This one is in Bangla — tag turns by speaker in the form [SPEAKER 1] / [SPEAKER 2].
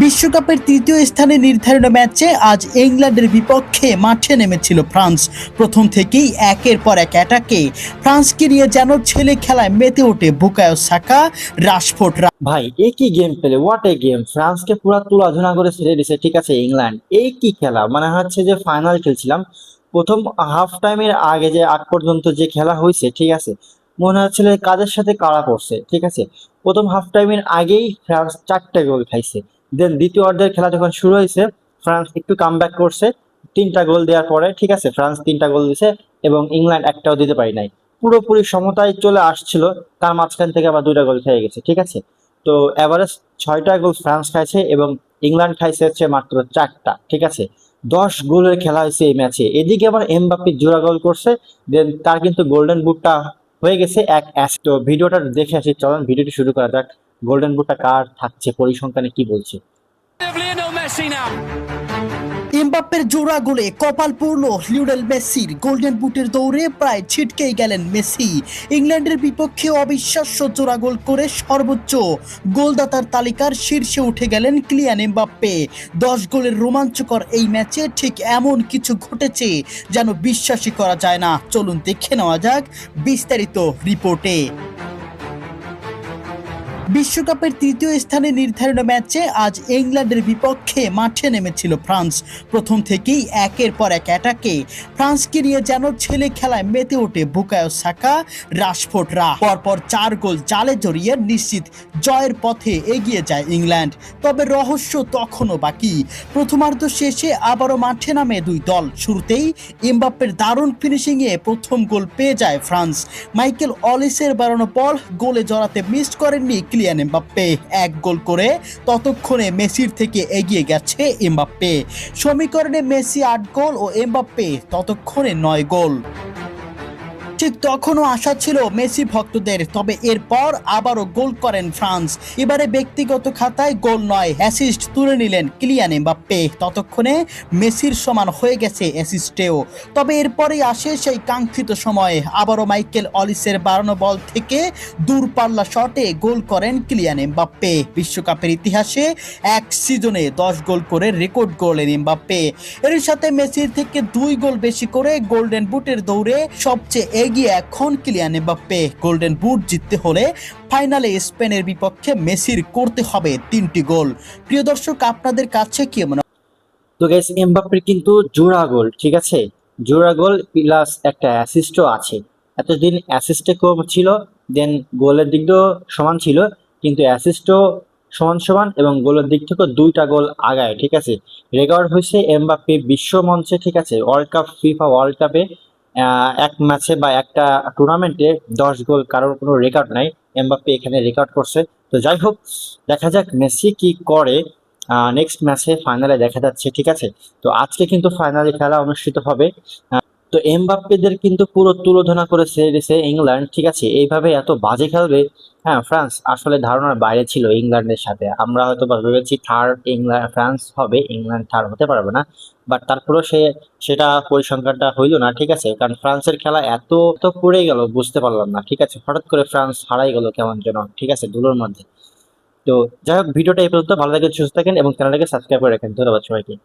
[SPEAKER 1] বিশ্বকাপের তৃতীয় স্থানে নির্ধারিত ম্যাচে আজ ইংল্যান্ডের বিপক্ষে মাঠে নেমেছিল ফ্রান্স। প্রথম থেকেই একের পর এক অ্যাটাকে ফ্রান্সকে নিয়ে যেন ছেলে খেলায় মেতে ওঠে বুকায়ো সাকা, রাশফোর্ড।
[SPEAKER 2] ভাই কি গেম পেলে, হোয়াট এ গেম! ফ্রান্সকে পুরো তুলাধুনা করে ছেড়ে দিছে। ঠিক আছে, ইংল্যান্ড কি খেলা, মানে হচ্ছে যে ফাইনাল খেলছিলাম। প্রথম হাফ টাইমের আগে যে আগ পর্যন্ত যে খেলা হয়েছে, ঠিক আছে, মনে হচ্ছিল কাদের সাথে কারা পড়ছে। ঠিক আছে, প্রথম হাফ টাইমের আগেই ফ্রান্স 4টে গোল খাইছে। দেন দ্বিতীয় অর্ধের খেলা যখন শুরু হয়েছে, ফ্রান্স একটু কামব্যাক করছে। 3টা গোল দেওয়ার পরে, ঠিক আছে, ফ্রান্স 3টা গোল দিছে এবং ইংল্যান্ড একটাও দিতে পারি নাই। পুরোপুরি সমতায় চলে আসছিল, তার মাঝখান থেকে আবার 2টা গোল খেয়ে গেছে। ঠিক আছে, তো এভারেজ 6টা গোল ফ্রান্স খাইছে এবং ইংল্যান্ড খাইছে হচ্ছে মাত্র 4টা। ঠিক আছে, 10 গোলের খেলা হয়েছে এই ম্যাচে। এদিকে আবার এমবাপ্পে জোড়া গোল করছে, দেন তার কিন্তু গোল্ডেন বুটটা হয়ে গেছে এক অ্যাস। তো ভিডিওটা দেখে আসি, চলেন ভিডিওটি শুরু করা যাক। গোল্ডেন বুটটা কার থাকছে, পরিসংখ্যানে কি বলছে।
[SPEAKER 1] এমবাপ্পের জোড়া গোলে কপাল পূর্ণ লিওনেল মেসির। গোল্ডেন বুটের দৌড়ে প্রায় ছিটকেই গেলেন মেসি। ইংল্যান্ডের বিপক্ষে অবিশ্বাস্য জোড়া গোল করে সর্বোচ্চ গোলদাতার তালিকার শীর্ষে উঠে গেলেন কিলিয়ান এমবাপ্পে। 10 গোলের রোমাঞ্চকর এই ম্যাচে ঠিক এমন কিছু ঘটেছে যেন বিশ্বাসই করা যায় না। চলুন দেখে নেওয়া যাক বিস্তারিত রিপোর্টে। বিশ্বকাপের তৃতীয় স্থানে নির্ধারিত ম্যাচে আজ ইংল্যান্ডের বিপক্ষে মাঠে নেমেছিল ফ্রান্স। প্রথম থেকেই একের পর এক অ্যাটাকে ফ্রান্সকে নিয়ে যেন ছেলে খেলায় মেতে ওঠে বুকায়ো সাকা, রাশফোর্ডরা। পরপর 4 গোল জালে জড়িয়ে নিশ্চিত জয়ের পথে এগিয়ে যায় ইংল্যান্ড। তবে রহস্য তখনও বাকি। প্রথমার্ধ শেষে আবারও মাঠে নামে দুই দল। শুরুতেই এমবাপ্পের দারুণ ফিনিশিংয়ে প্রথম গোল পেয়ে যায় ফ্রান্স। মাইকেল অলিসের বাড়ানো বল গোলে জড়াতে মিস করেননি কিলিয়ান এমবাপ্পে। 1 গোল করে ততক্ষণে মেসির থেকে এগিয়ে গেছে এমবাপ্পে। সমীকরণে মেসি 8 গোল ও এমবাপ্পে ততক্ষণে 9 গোল। ঠিক তখনও আশা ছিল মেসি ভক্তদের, তবে এরপর আবারও গোল করেন ফ্রান্স। এবারে ব্যক্তিগত খাতায় গোল নয়, অ্যাসিস্ট তুলে নিলেন কিলিয়ান এমবাপ্পে। ততক্ষণে মেসির সমান হয়ে গেছে অ্যাসিস্টেও। তবে এরপরেই আসে সেই কাঙ্ক্ষিত সময়। আবারও মাইকেল অলিসের বাড়ানো বল থেকে দূরপাল্লা শটে গোল করেন কিলিয়ান এমবাপ্পে। বিশ্বকাপের ইতিহাসে এক সিজনে 10 গোল করে রেকর্ড গড়লেন এমবাপ্পে। এর সাথে মেসির থেকে 2 গোল বেশি করে গোল্ডেন বুটের দৌড়ে সবচেয়ে এগিয়ে এখন কিলিয়ান এমবাপ্পে। গোল্ডেন বুট জিততে হলে ফাইনালে স্পেনের বিপক্ষে মেসির করতে হবে 3টি গোল। প্রিয় দর্শক, আপনাদের কাছে কি মনে হয়?
[SPEAKER 2] তো গাইস, এমবাপ্পের কিন্তু জোড়া গোল, ঠিক আছে, জোড়া গোল প্লাস একটা অ্যাসিস্টও আছে। এতদিন অ্যাসিস্টে কম ছিল, দেন গোলের দিক দিয়েও সমান ছিল, কিন্তু অ্যাসিস্টও সমান সমান এবং গোলের দিক থেকেও 2টা গোল আগায়। ঠিক আছে, রেকর্ড হয়েছে এমবাপ্পে বিশ্ব মঞ্চে। ঠিক আছে, ওয়ার্ল্ড কাপ, ফিফা ওয়ার্ল্ড কাপে এক ম্যাচে বা একটা টুর্নামেন্টে 10 গোল কারোর কোনো রেকর্ড নাই, এমবাপ্পে এখানে রেকর্ড করছে। তো যাই হোক, দেখা যাক মেসি কি করে। নেক্সট ম্যাচে ফাইনালে দেখা যাচ্ছে। ঠিক আছে, তো আজকে কিন্তু ফাইনালে খেলা অনুষ্ঠিত হবে। তো এমবাপ্পেদের কিন্তু পুরো তুলোধনা করে ছেড়ে দিয়েছে ইংল্যান্ড। ঠিক আছে, এইভাবে এত বাজে খেলবে, হ্যাঁ, ফ্রান্স আসলে ধারণার বাইরে ছিল ইংল্যান্ডের সাথে। আমরা হয়তো ভেবেছি থার্ড ইংল্যান্ড, ফ্রান্স হবে, ইংল্যান্ড থার্ড হতে পারবে না। বাট তারপরেও সেটা পরিসংখ্যানটা হইলো না। ঠিক আছে, কারণ ফ্রান্সের খেলা এত তো পড়ে গেল, বুঝতে পারলাম না। ঠিক আছে, হঠাৎ করে ফ্রান্স হারাই গেল কেমন যেন, ঠিক আছে, ধুলোর মধ্যে। তো যাই হোক, ভিডিওটা এই পর্যন্ত। ভালো লাগে, সুস্থ থাকেন এবং চ্যানেলটাকে সাবস্ক্রাইব করে রাখেন। ধন্যবাদ সবাইকে।